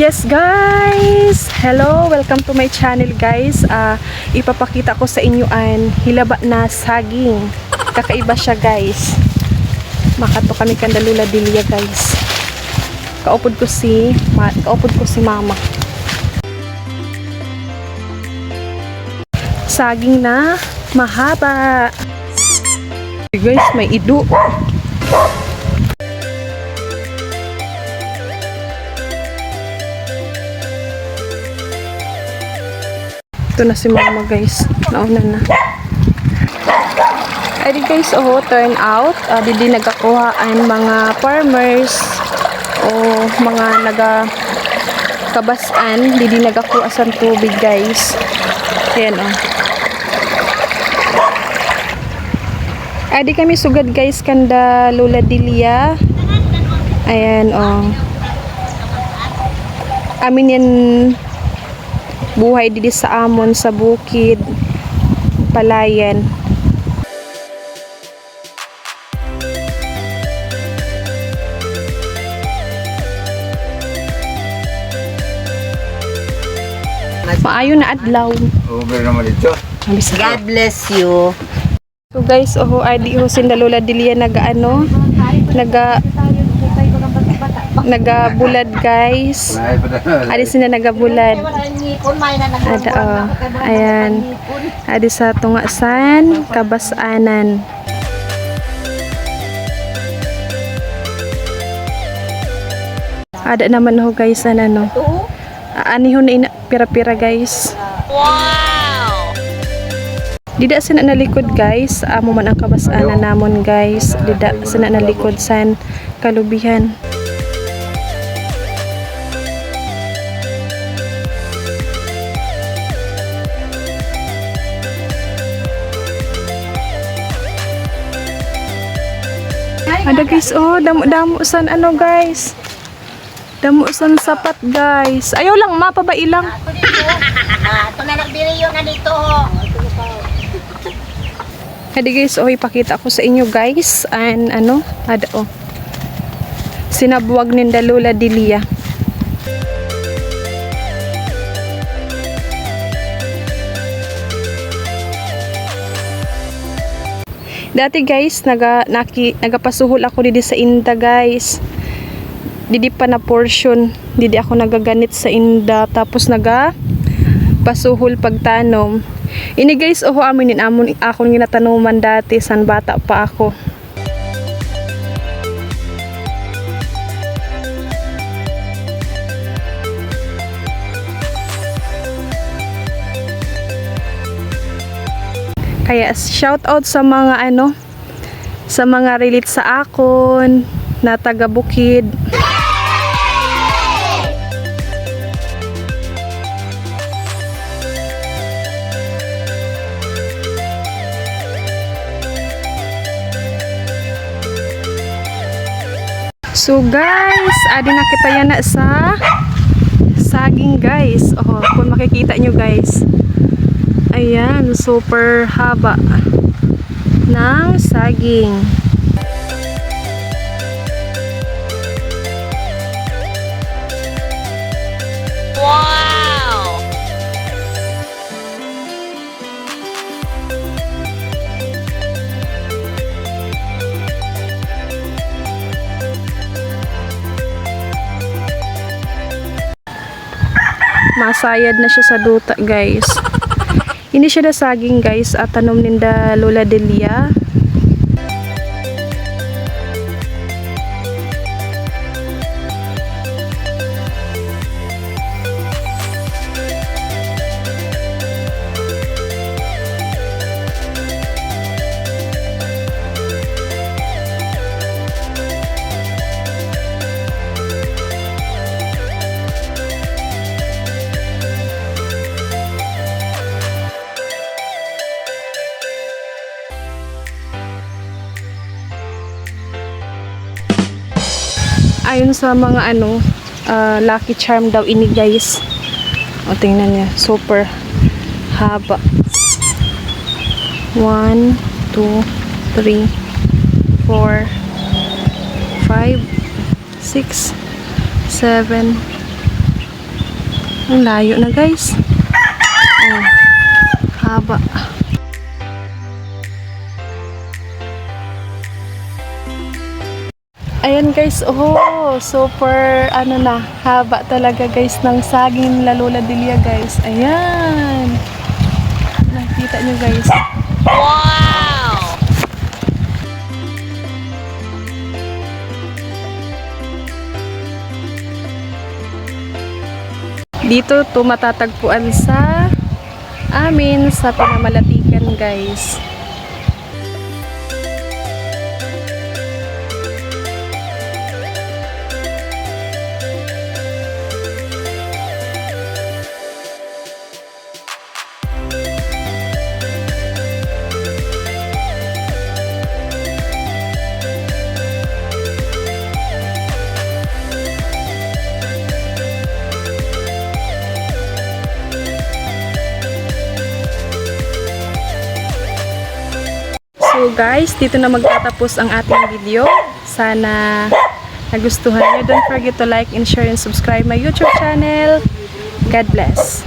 Yes guys! Hello! Welcome to my channel guys. Ipapakita ko sa inyo ang hilaba na saging. Kakaiba siya guys. Makato kami kandalula dilya guys. Kaupod ko si mama. Saging na mahaba. Guys, may ido. Ito na si mama guys. Nauna na. Ay guys, turn out. Didi nagakuha ang mga farmers o mga nagakabasan. Didi nagakuha sa tubig guys. Ayan Adi kami sugad guys kanda Lola Dilia. Ayan Amin yan buhay didi sa amon sa bukid palayan. Maayo na adlaw. God bless you. So guys, adi sinda Lola Dilia nagabulad guys. Adi sina nagabulad. Ayan. Adi sa tungasan, kabasanan. Ada naman guys anihon na pira-pira guys. Wow! Dida sina nalikod guys. Amo man ang kabasanan namon guys. Dida sina nalikod san kalubihan. Ada guys, damo san guys. Damo san sapat guys. Ayaw lang mapabai lang. Ito na nagbiriyo na dito. Ada guys, ipakita ko sa inyo guys. And ada sinabuwag ni Lola Dilia. Dati guys, nagapasuhol ako didi sa inda guys. Didi pa na portion. Didi ako nagaganit sa inda. Tapos pasuhol pagtanom. Ini guys, aminin amon akong ginatanuman dati san bata pa ako. Kaya shout out sa mga sa mga relate sa akon na taga Bukid. So guys, adi na kita yan na sa saging guys. Kung makikita nyo guys. Ayan, super haba ng saging. Wow! Masayad na siya sa duta guys. Hindi siya na saging guys at tanom ninda Lola Dilia. Ayon sa mga lucky charm daw ini guys. Tingnan niya, super haba. 1 2 3 4 5 6 7 Ang layo na guys. Oh, haba. Ayan guys, oh, super ano na, haba talaga guys ng saging nila Lola Delia guys. Ayan. Nakita nyo guys. Wow! Dito to matatagpuan sa amin sa Pinamalatikan guys. So guys, dito na magtatapos ang ating video. Sana nagustuhan nyo. Don't forget to like and share and subscribe my YouTube channel. God bless.